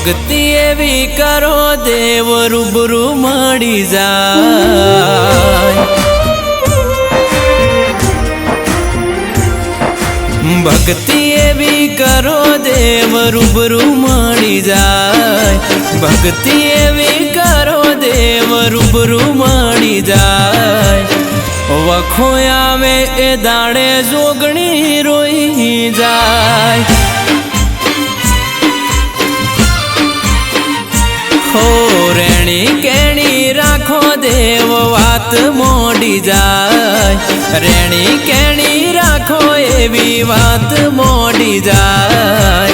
भक्ति एवी करो देव रूबरू मળી જાય। भक्ति एवी करो देव रूबरू मળી જાય। भक्ति एवी करो देव रूबरू मળી જાય। वखो आवे ए दाड़े जोगणी रोई जाय। हो रेणी केणी राखो देव वात मोड़ी जाय। रेणी केणी राखो एवी वात मोड़ी जाय।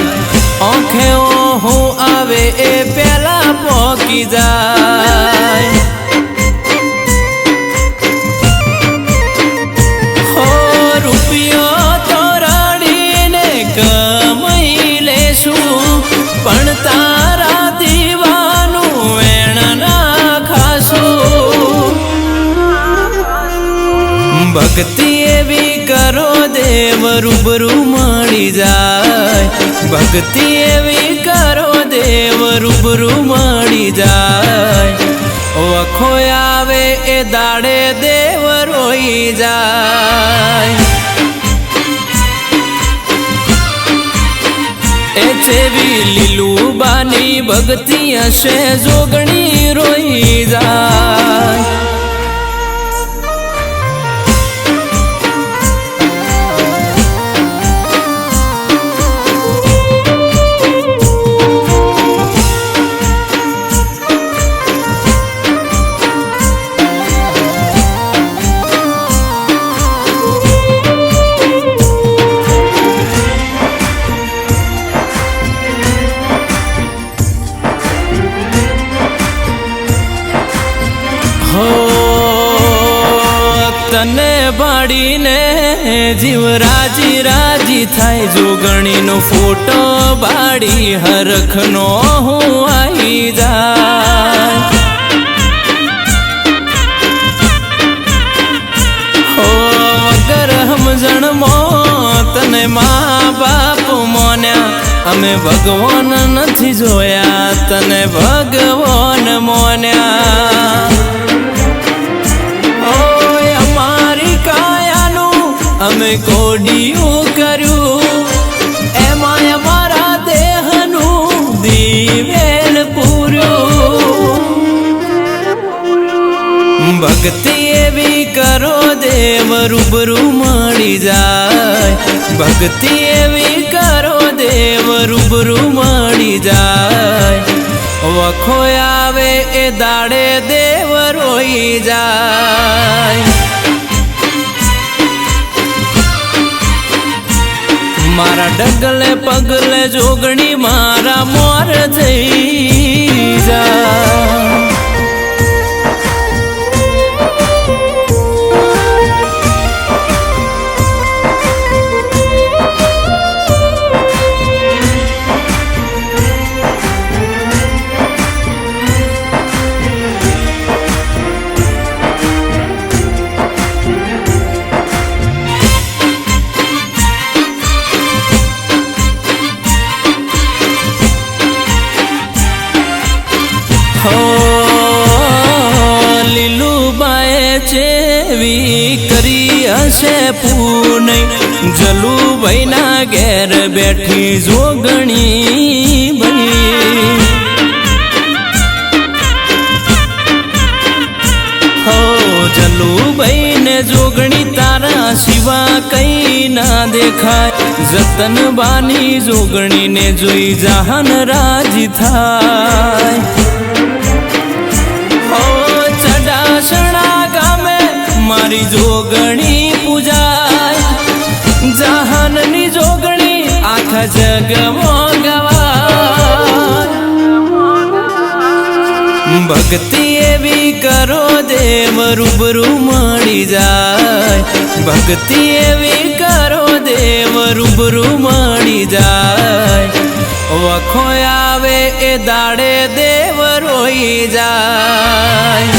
ओखे ओहू आवे ए पेला पोकी जाय। हो रुपियो तो रड़ीने कमाई लेशू पण तारा भक्ति एवी करो देव रूबरू मળી જાય। भक्ति एवी करो देव रूबरू मળી જાય। वखो आवे ए दाड़े देव रोई जाय। ए चेवी लीलूबानी भक्ति हशे जोगणी रोई जाय। तने बाड़ी ने जीव राजी राजी थाय। जोगणी नो फोटो बाड़ी हरख नो हूँ आई जाय। हो वगर हमजण मो तने माँ बाप मोन्या। अमे भगवान नथी जोया तने भगवान मोन्या। अमे कोडियो करू एमाय मारा देहनु दीवेल पूरू। भक्ति एवी करो देव रूबरू मળી જાય। भक्ति एवी करो देव रूबरू मળી જાય। वखो आवे ए दाड़े देव रोई जाय। मारा डगले पगले जोगणी मारा मोर थई जाय। लीलूबाए चेवी करी हशे पूनई। जलू भाई ना घेर बैठी जोगणी भाई। हो जलू भाई ने जोगणी तारा सिवा कई ना देखाय। जतन बानी जोगणी ने जोई जहान राजी थाय। मारी जोगणी पूजाय। जहाननी जोगणी आखा जग गवाय। भक्ति एवी करो देव रूबरू मળી જાય। भक्ति एवी करो देव रूबरू मળી જાય। वखो आवे ए दाड़े देव रोई जाय।